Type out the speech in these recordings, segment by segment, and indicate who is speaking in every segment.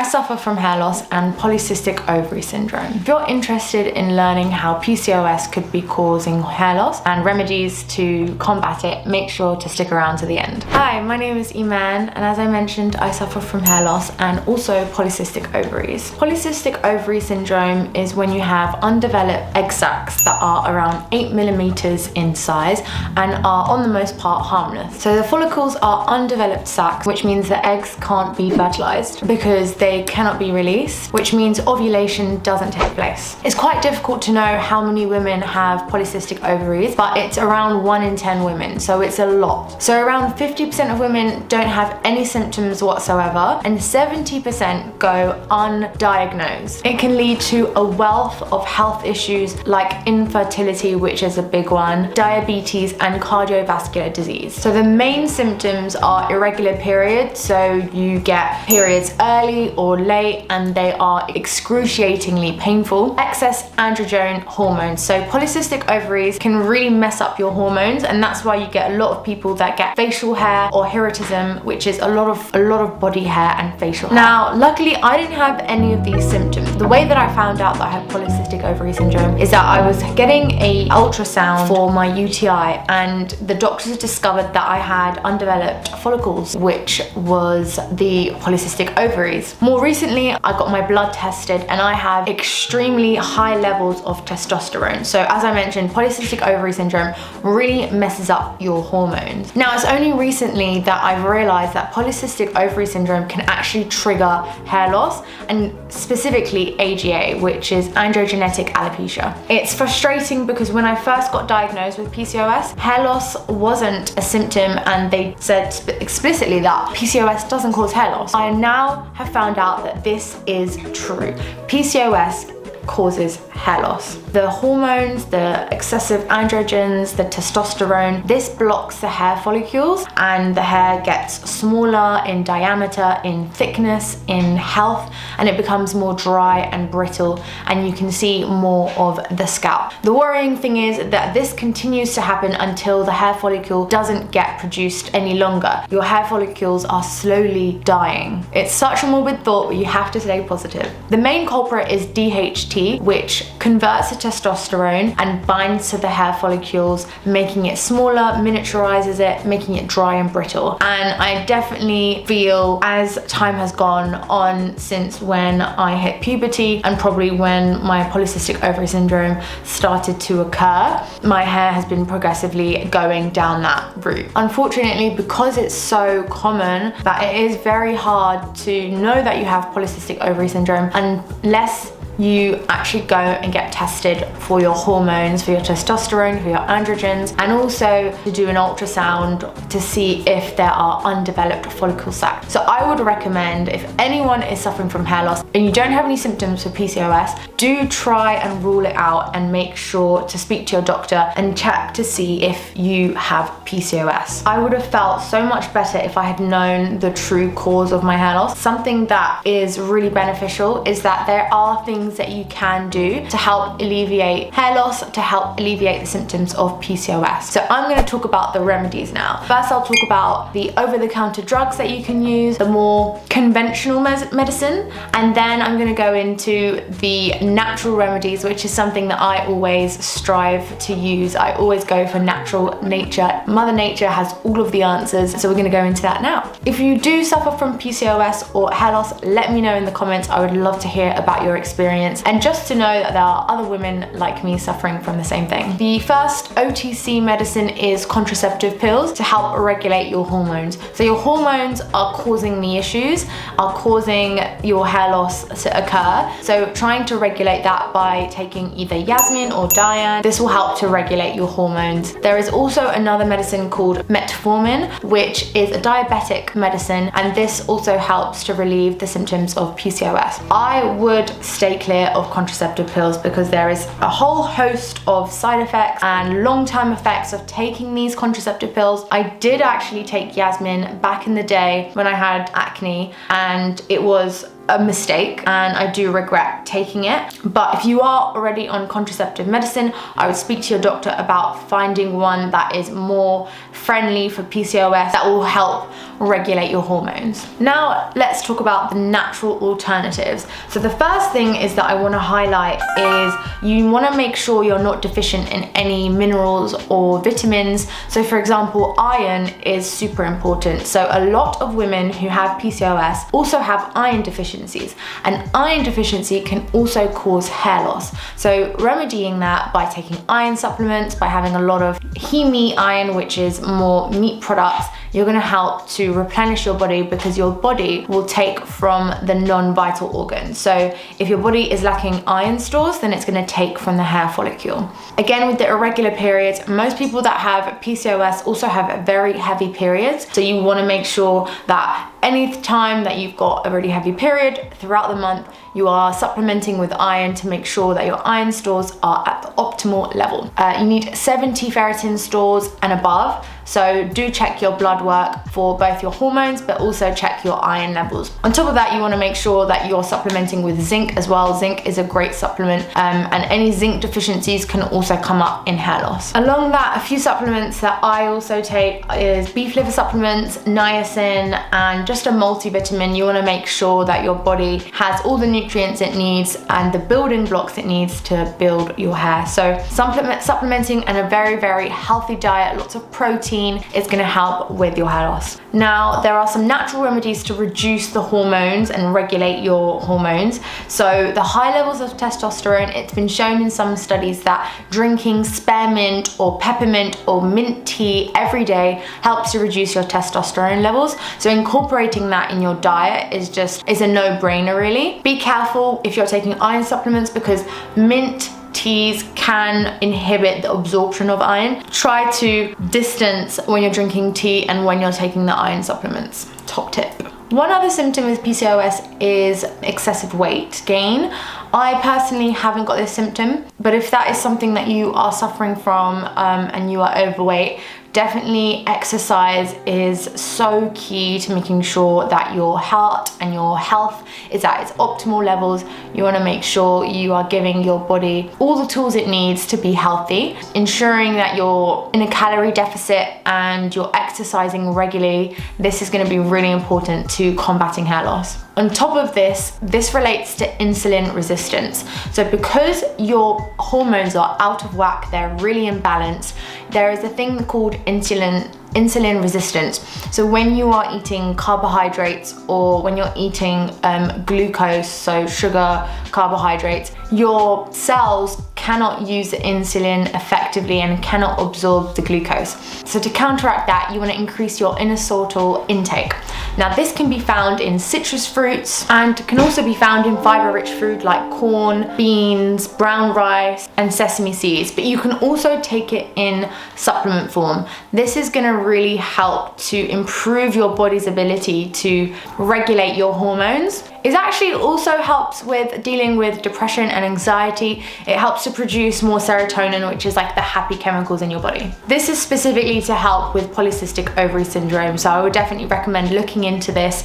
Speaker 1: I suffer from hair loss and polycystic ovary syndrome. If you're interested in learning how PCOS could be causing hair loss and remedies to combat it, make sure to stick around to the end. Hi, my name is Iman, and as I mentioned, I suffer from hair loss and also polycystic ovaries. Polycystic ovary syndrome is when you have undeveloped egg sacs that are around 8 millimeters in size and are on the most part harmless. So the follicles are undeveloped sacs, which means the eggs can't be fertilized because they cannot be released, which means ovulation doesn't take place. It's quite difficult to know how many women have polycystic ovaries, but it's around 1 in 10 women, so it's a lot. So around 50% of women don't have any symptoms whatsoever, and 70% go undiagnosed. It can lead to a wealth of health issues like infertility, which is a big one, diabetes, and cardiovascular disease. So the main symptoms are irregular periods, so you get periods early or late and they are excruciatingly painful. Excess androgen hormones. So polycystic ovaries can really mess up your hormones, and that's why you get a lot of people that get facial hair or hirsutism, which is a lot of body hair and facial hair. Now, luckily I didn't have any of these symptoms. The way that I found out that I had polycystic ovary syndrome is that I was getting a ultrasound for my UTI, and the doctors discovered that I had undeveloped follicles, which was the polycystic ovaries. More recently, I got my blood tested and I have extremely high levels of testosterone. So as I mentioned, polycystic ovary syndrome really messes up your hormones. Now, it's only recently that I've realized that polycystic ovary syndrome can actually trigger hair loss, and specifically AGA, which is androgenetic alopecia. It's frustrating because when I first got diagnosed with PCOS, hair loss wasn't a symptom, and they said explicitly that PCOS doesn't cause hair loss. I now have found out that this is true. PCOS causes hair loss. The hormones, the excessive androgens, the testosterone, this blocks the hair follicles, and the hair gets smaller in diameter, in thickness, in health, and it becomes more dry and brittle, and you can see more of the scalp. The worrying thing is that this continues to happen until the hair follicle doesn't get produced any longer. Your hair follicles are slowly dying. It's such a morbid thought, but you have to stay positive. The main culprit is DHT, which converts to testosterone and binds to the hair follicles, making it smaller, miniaturizes it, making it dry and brittle. And I definitely feel, as time has gone on since when I hit puberty and probably when my polycystic ovary syndrome started to occur, my hair has been progressively going down that route. Unfortunately, because it's so common, that it is very hard to know that you have polycystic ovary syndrome unless you actually go and get tested for your hormones, for your testosterone, for your androgens, and also to do an ultrasound to see if there are undeveloped follicle sacs. So I would recommend, if anyone is suffering from hair loss and you don't have any symptoms for PCOS, do try and rule it out and make sure to speak to your doctor and check to see if you have PCOS. I would have felt so much better if I had known the true cause of my hair loss. Something that is really beneficial is that there are things that you can do to help alleviate hair loss, to help alleviate the symptoms of PCOS. So I'm going to talk about the remedies now. First, I'll talk about the over-the-counter drugs that you can use, the more conventional medicine, and then I'm going to go into the natural remedies, which is something that I always strive to use. I always go for natural nature. Mother Nature has all of the answers, so we're going to go into that now. If you do suffer from PCOS or hair loss, let me know in the comments. I would love to hear about your experience, and just to know that there are other women like me suffering from the same thing. The first OTC medicine is contraceptive pills to help regulate your hormones. So your hormones are causing the issues, are causing your hair loss to occur. So trying to regulate that by taking either Yasmin or Diane, this will help to regulate your hormones. There is also another medicine called metformin, which is a diabetic medicine, and this also helps to relieve the symptoms of PCOS. I would stay clear of contraceptive pills because there is a whole host of side effects and long-term effects of taking these contraceptive pills. I did actually take Yasmin back in the day when I had acne, and it was a mistake and I do regret taking it. But if you are already on contraceptive medicine, I would speak to your doctor about finding one that is more friendly for PCOS, that will help regulate your hormones. Now let's talk about the natural alternatives. So the first thing is that I want to highlight is you want to make sure you're not deficient in any minerals or vitamins. So for example, iron is super important. So a lot of women who have PCOS also have iron deficiencies, and iron deficiency can also cause hair loss. So remedying that by taking iron supplements, by having a lot of heme iron, which is more meat products, you're going to help to replenish your body, because your body will take from the non-vital organs. So if your body is lacking iron stores, then it's going to take from the hair follicle. Again, with the irregular periods, most people that have PCOS also have very heavy periods. So you want to make sure that any time that you've got a really heavy period throughout the month, you are supplementing with iron to make sure that your iron stores are at the optimal level. You need 70 ferritin stores and above. So do check your blood work for both your hormones, but also check your iron levels. On top of that, you want to make sure that you're supplementing with zinc as well. Zinc is a great supplement, and any zinc deficiencies can also come up in hair loss. Along that, a few supplements that I also take is beef liver supplements, niacin, and just a multivitamin. You want to make sure that your body has all the nutrients it needs and the building blocks it needs to build your hair. So supplementing and a very, very healthy diet, lots of protein, is going to help with your hair loss. Now, there are some natural remedies to reduce the hormones and regulate your hormones. So the high levels of testosterone, it's been shown in some studies that drinking spearmint or peppermint or mint tea every day helps to reduce your testosterone levels. So incorporating that in your diet is a no-brainer really. Be careful if you're taking iron supplements, because mint teas can inhibit the absorption of iron. Try to distance when you're drinking tea and when you're taking the iron supplements. Top tip. One other symptom with PCOS is excessive weight gain. I personally haven't got this symptom, but if that is something that you are suffering from and you are overweight, definitely exercise is so key to making sure that your heart and your health is at its optimal levels. You want to make sure you are giving your body all the tools it needs to be healthy, ensuring that you're in a calorie deficit and you're exercising regularly. This is going to be really important to combating hair loss. On top of this relates to insulin resistance. So because your hormones are out of whack, they're really imbalanced, there is a thing called insulin resistance. So when you are eating carbohydrates or when you're eating glucose, so sugar, carbohydrates, your cells cannot use the insulin effectively and cannot absorb the glucose. So to counteract that, you want to increase your inositol intake. Now this can be found in citrus fruits and can also be found in fiber-rich food like corn, beans, brown rice, and sesame seeds, but you can also take it in supplement form. This is going to really help to improve your body's ability to regulate your hormones. It actually also helps with dealing with depression and anxiety. It helps to produce more serotonin, which is like the happy chemicals in your body. This is specifically to help with polycystic ovary syndrome, so I would definitely recommend looking into this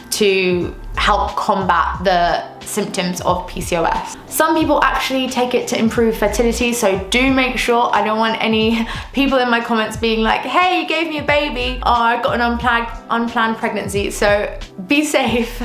Speaker 1: to help combat the symptoms of PCOS. Some people actually take it to improve fertility, so do make sure, I don't want any people in my comments being like, hey, you gave me a baby, oh, I got an unplanned pregnancy, so be safe.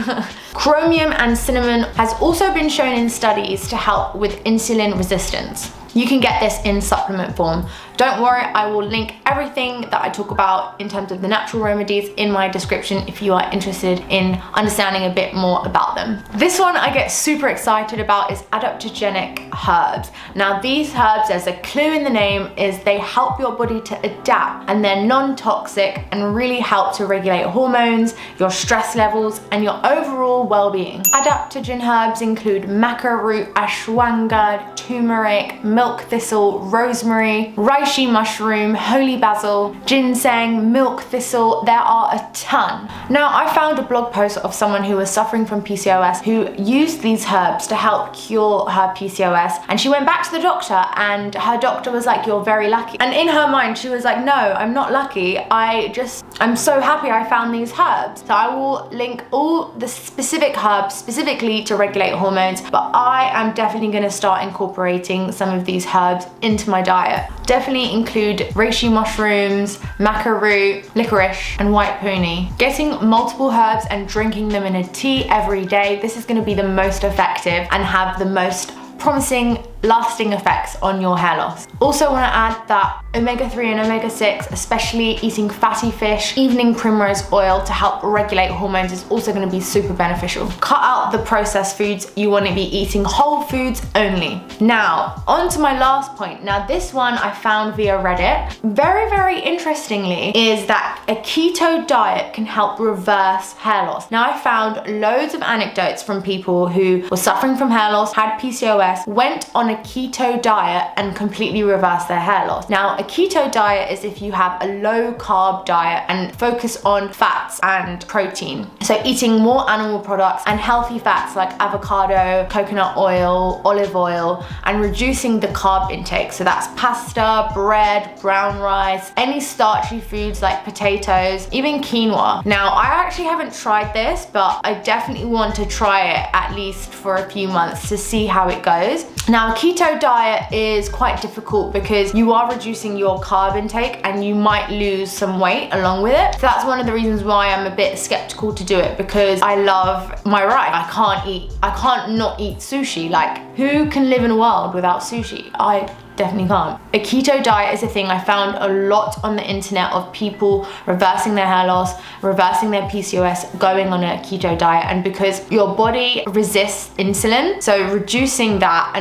Speaker 1: Chromium and cinnamon has also been shown in studies to help with insulin resistance. You can get this in supplement form. Don't worry, I will link everything that I talk about in terms of the natural remedies in my description if you are interested in understanding a bit more about them. This one I get super excited about is adaptogenic herbs. Now these herbs, as a clue in the name, is they help your body to adapt, and they're non-toxic and really help to regulate hormones, your stress levels, and your overall well-being. Adaptogen herbs include maca root, ashwagandha, turmeric, milk thistle, rosemary, reishi mushroom, holy basil, ginseng, milk thistle. There are a ton. Now I found a blog post of someone who was suffering from PCOS who used these herbs to help cure her PCOS, and she went back to the doctor and her doctor was like, you're very lucky. And in her mind she was like, no, I'm not lucky, I just I'm so happy I found these herbs. So I will link all the specific herbs specifically to regulate hormones, but I am definitely gonna start incorporating some of these herbs into my diet. Definitely include reishi mushrooms, maca root, licorice, and white pony. Getting multiple herbs and drinking them in a tea every day, this is gonna be the most effective and have the most promising lasting effects on your hair loss. Also want to add that omega-3 and omega-6, especially eating fatty fish, evening primrose oil to help regulate hormones, is also going to be super beneficial. Cut out the processed foods. You want to be eating whole foods only. Now, on to my last point. Now, this one I found via Reddit. Very, very interestingly, is that a keto diet can help reverse hair loss. Now, I found loads of anecdotes from people who were suffering from hair loss, had PCOS, went on a keto diet and completely reverse their hair loss. Now, a keto diet is if you have a low carb diet and focus on fats and protein. So eating more animal products and healthy fats like avocado, coconut oil, olive oil, and reducing the carb intake. So that's pasta, bread, brown rice, any starchy foods like potatoes, even quinoa. Now, I actually haven't tried this, but I definitely want to try it at least for a few months to see how it goes. Now, a keto diet is quite difficult because you are reducing your carb intake and you might lose some weight along with it. So that's one of the reasons why I'm a bit skeptical to do it, because I love my rice. I can't not eat sushi. Like, who can live in a world without sushi? I definitely can't. A keto diet is a thing I found a lot on the internet of people reversing their hair loss, reversing their PCOS, going on a keto diet. And because your body resists insulin, so reducing that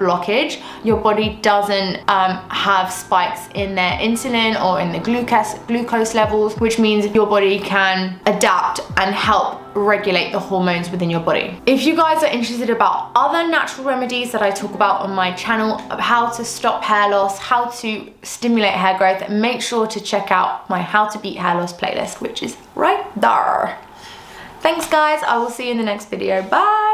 Speaker 1: blockage, your body doesn't have spikes in their insulin or in the glucose levels, which means your body can adapt and help regulate the hormones within your body. If you guys are interested about other natural remedies that I talk about on my channel, how to stop hair loss, how to stimulate hair growth, make sure to check out my How to Beat Hair Loss playlist, which is right there. Thanks guys, I will see you in the next video. Bye!